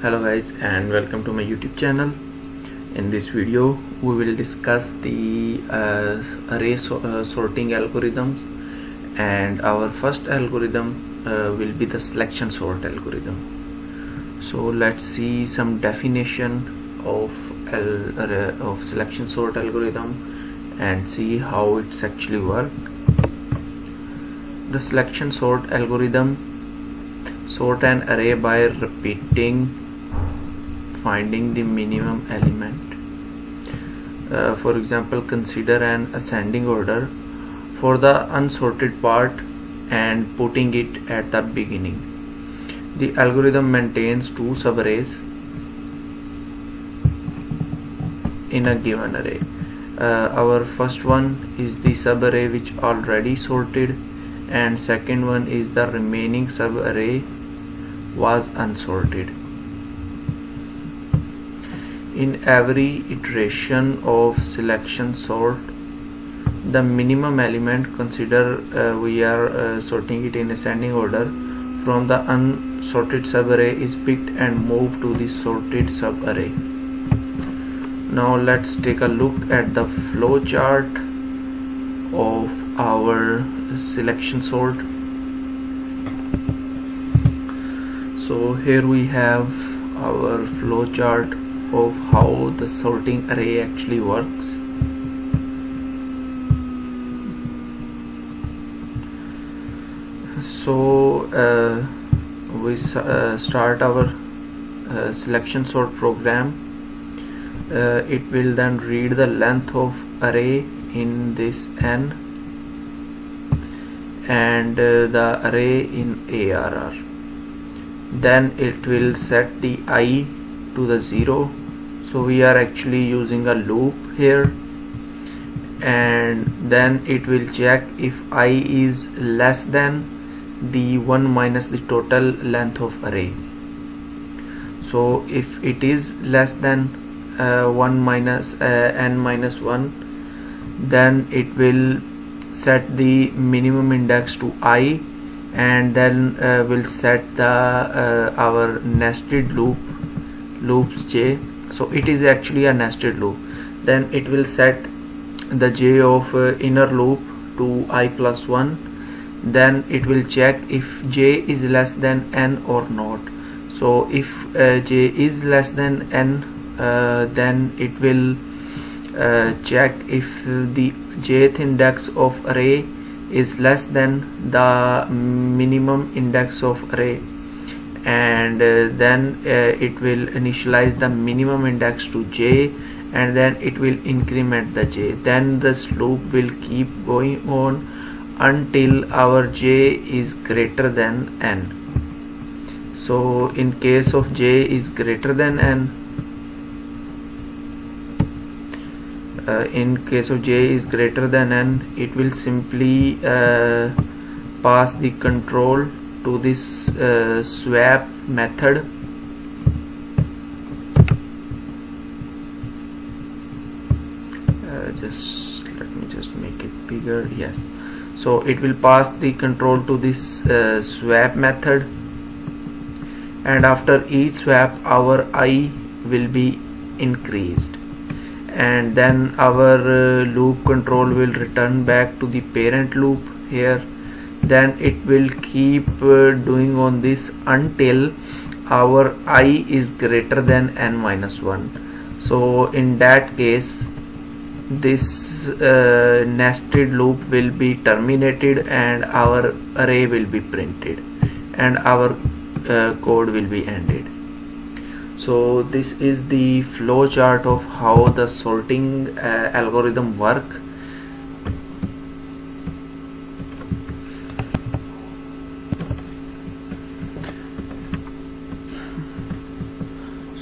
Hello guys, and welcome to my YouTube channel. In this video we will discuss the array sorting algorithms, and our first algorithm will be the selection sort algorithm. So let's see some definition of selection sort algorithm and see how it's actually works. The selection sort algorithm sort an array by repeating finding the minimum element. For example, consider an ascending order for the unsorted part and putting it at the beginning. The algorithm maintains two subarrays in a given array. Our first one is the subarray which already sorted, and second one is the remaining subarray was unsorted. In every iteration of selection sort, the minimum element, consider we are sorting it in ascending order, from the unsorted subarray is picked and moved to the sorted subarray. Now let's take a look at the flow chart of our selection sort. So here we have our flow chart of how the sorting array actually works. So we start our selection sort program. It will then read the length of array in this n and the array in ARR. Then it will set the I to the 0. So we are actually using a loop here, and then it will check if I is less than the 1 minus the total length of array. So if it is less than 1 minus n minus 1, then it will set the minimum index to I, and then will set the our nested loops j. So it is actually a nested loop. Then it will set the j of inner loop to I plus 1. Then it will check if j is less than n or not. So if j is less than n, then it will check if the jth index of array is less than the minimum index of array, and then it will initialize the minimum index to j, and then it will increment the j. Then this loop will keep going on until our j is greater than n. So in case of j is greater than n, it will simply pass the control to this swap method. Let me just make it bigger. Yes, so it will pass the control to this swap method, and after each swap our I will be increased, and then our loop control will return back to the parent loop here. Then it will keep doing on this until our I is greater than n minus 1. So in that case, this nested loop will be terminated and our array will be printed and our code will be ended. So this is the flow chart of how the sorting algorithm work.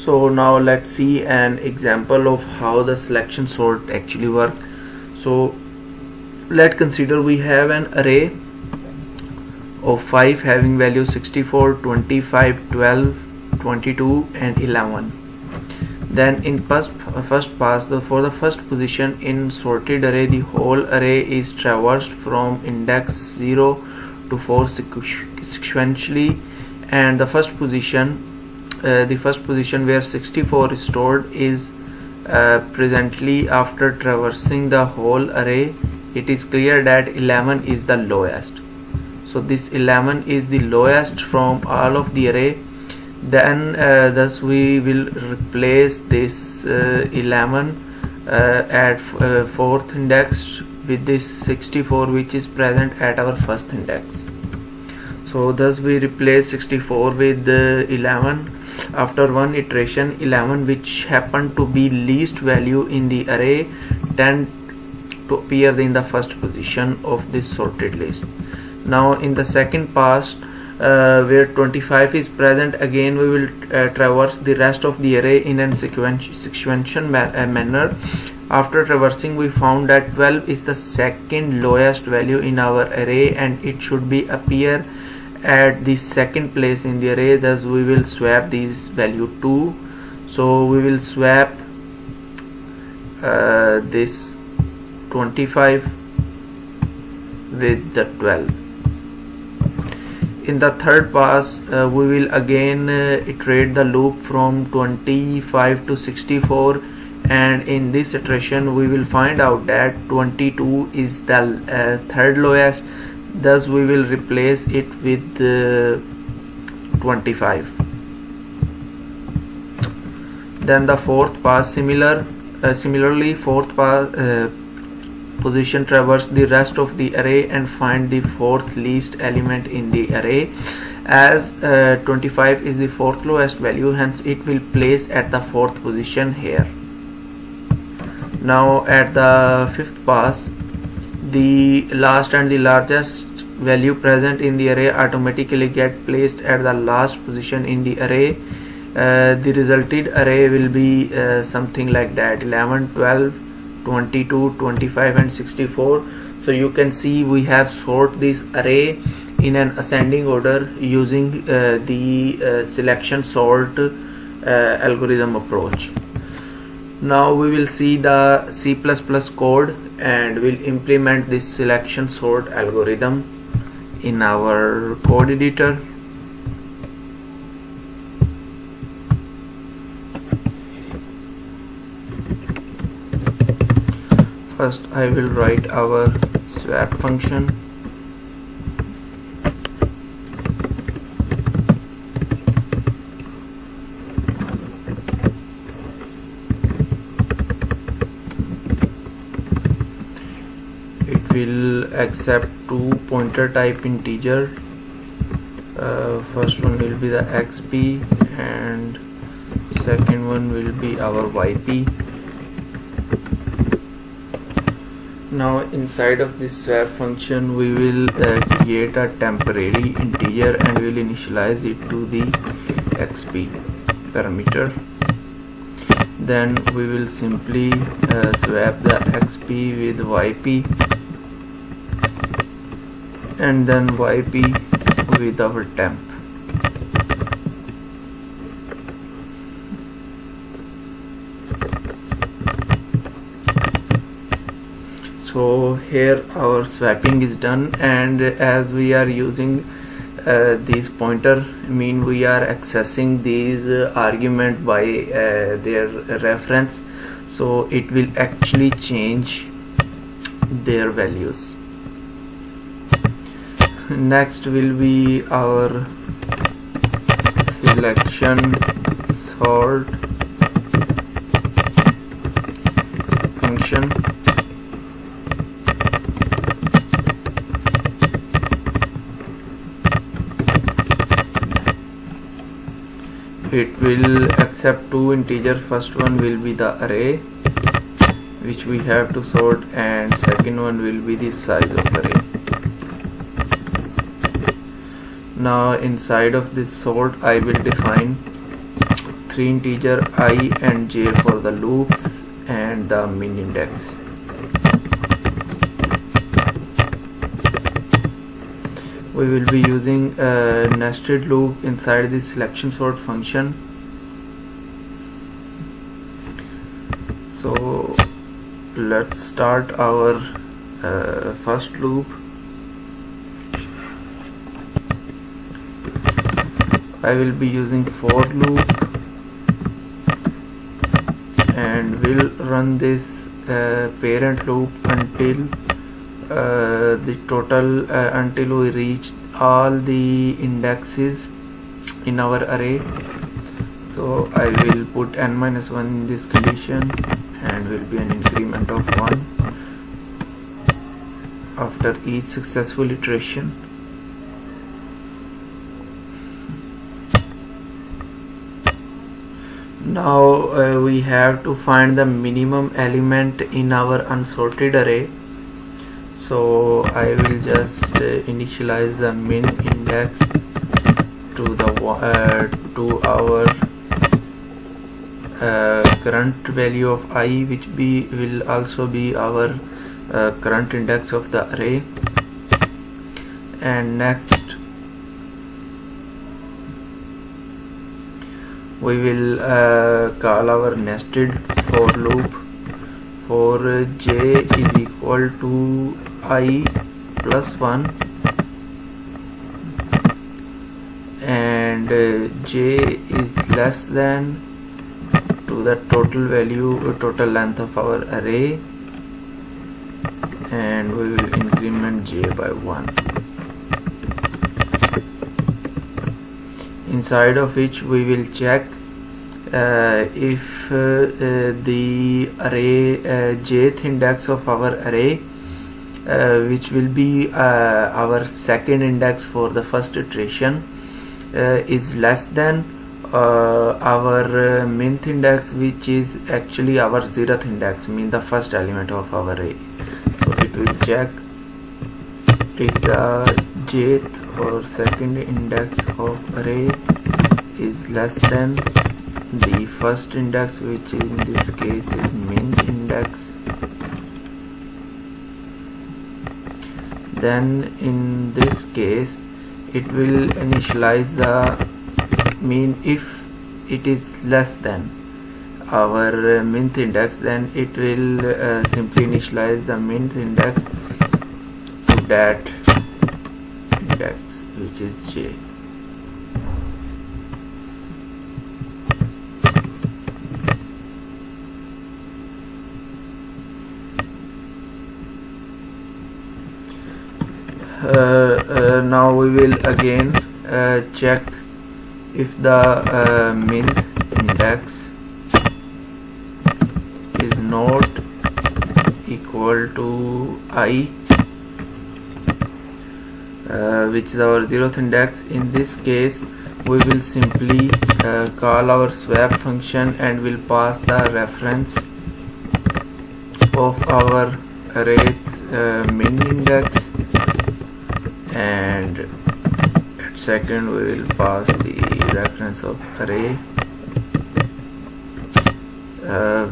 So now let's see an example of how the selection sort actually work. So let's consider we have an array of 5 having values 64, 25, 12, 22 and 11. Then in first pass, for the first position in sorted array, the whole array is traversed from index 0 to 4 sequentially, and the first position the first position where 64 is stored is presently, after traversing the whole array, it is clear that 11 is the lowest. So this 11 is the lowest from all of the array. Then thus we will replace this 11 at fourth index with this 64 which is present at our first index. So thus we replace 64 with 11. After one iteration, 11 which happened to be least value in the array tend to appear in the first position of this sorted list. Now in the second pass, where 25 is present, again we will traverse the rest of the array in a sequential manner. After traversing, we found that 12 is the second lowest value in our array and it should be appear at the second place in the array. Thus we will swap this value 2. So we will swap this 25 with the 12. In the third pass, we will again iterate the loop from 25 to 64, and in this iteration we will find out that 22 is the third lowest. Thus we will replace it with 25. Then the fourth pass, similarly fourth pass position traverse the rest of the array and find the fourth least element in the array. As 25 is the fourth lowest value, hence it will place at the fourth position here. Now at the fifth pass, the last and the largest value present in the array automatically get placed at the last position in the array. The resulted array will be something like that: 11, 12, 22, 25 and 64. So you can see we have sorted this array in an ascending order using the selection sort algorithm approach. Now we will see the C++ code and we'll implement this selection sort algorithm in our code editor. First I will write our swap function. It will accept two pointer type integer. First one will be the xp and second one will be our yp. Now inside of this swap function we will create a temporary integer and we will initialize it to the xp parameter. Then we will simply swap the xp with yp and then yp with our temp. So here our swapping is done, and as we are using these pointer, we are accessing these argument by their reference, so it will actually change their values. Next will be our selection sort function. It will accept two integers. First one will be the array which we have to sort, and second one will be the size of array. Now inside of this sort I will define three integer I and j for the loops and the min index. We will be using a nested loop inside this selection sort function. So let's start our first loop. I will be using for loop and we'll run this parent loop until the total until we reach all the indexes in our array. So I will put n-1 in this condition and will be an increment of 1 after each successful iteration. Now we have to find the minimum element in our unsorted array. So I will just initialize the min index to the to our current value of I, which will also be our current index of the array. And next we will call our nested for loop for j is equal to I plus 1 and j is less than to the total length of our array, and we will increment j by 1, inside of which we will check if the array jth index of our array, which will be our second index for the first iteration, is less than our minth index, which is actually our 0th index, means the first element of our array. So it will check if the jth or second index of array is less than the first index, which in this case is min index. Then in this case it will initialize the mean. If it is less than our minth index, then it will simply initialize the minth index to that index, which is j. Now we will again check if the minth index is not equal to I, which is our 0th index. In this case we will simply call our swap function and will pass the reference of our array min index, and at second we will pass the reference of array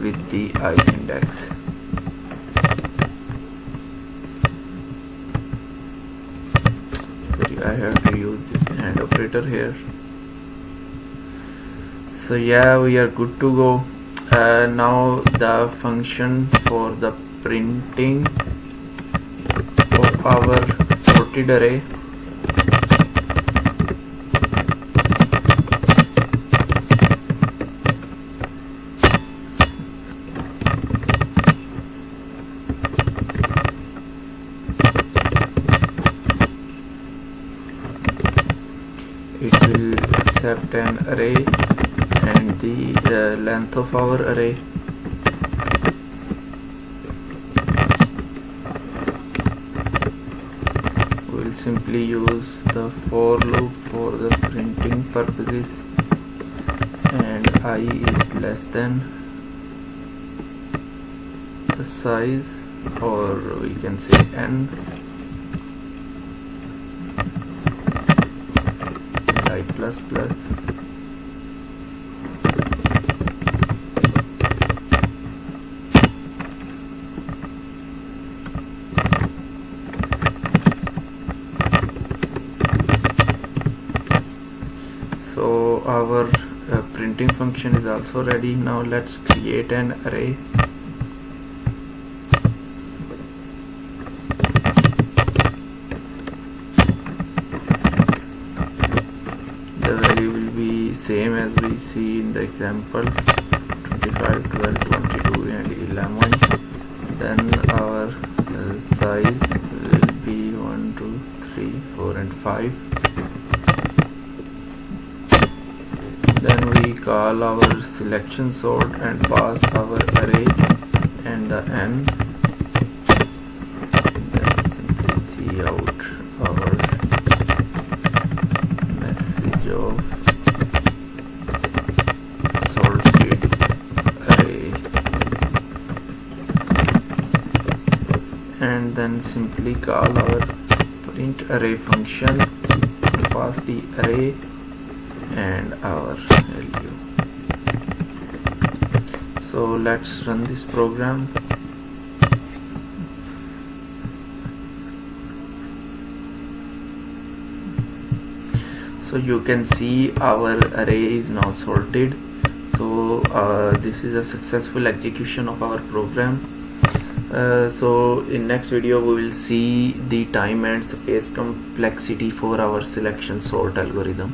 with the I index. Sorry, I have to use this AND operator here. So yeah, we are good to go. Now the function for the printing of our sorted array, it will accept an array and the length of our array. We'll simply use the for loop for the printing purposes, and I is less than the size, or we can say n, I plus plus. So our printing function is also ready. Now let's create an array. The value will be same as we see in the example, 25 5, 12, 22 and 11. Then our size will be 1, 2, 3, 4 and 5. Then we call our selection sort and pass our array and the n. Then simply see out our message of sorted array, and then simply call our print array function to pass the array and our value. So let's run this program. So you can see our array is now sorted. So this is a successful execution of our program. So in next video we will see the time and space complexity for our selection sort algorithm.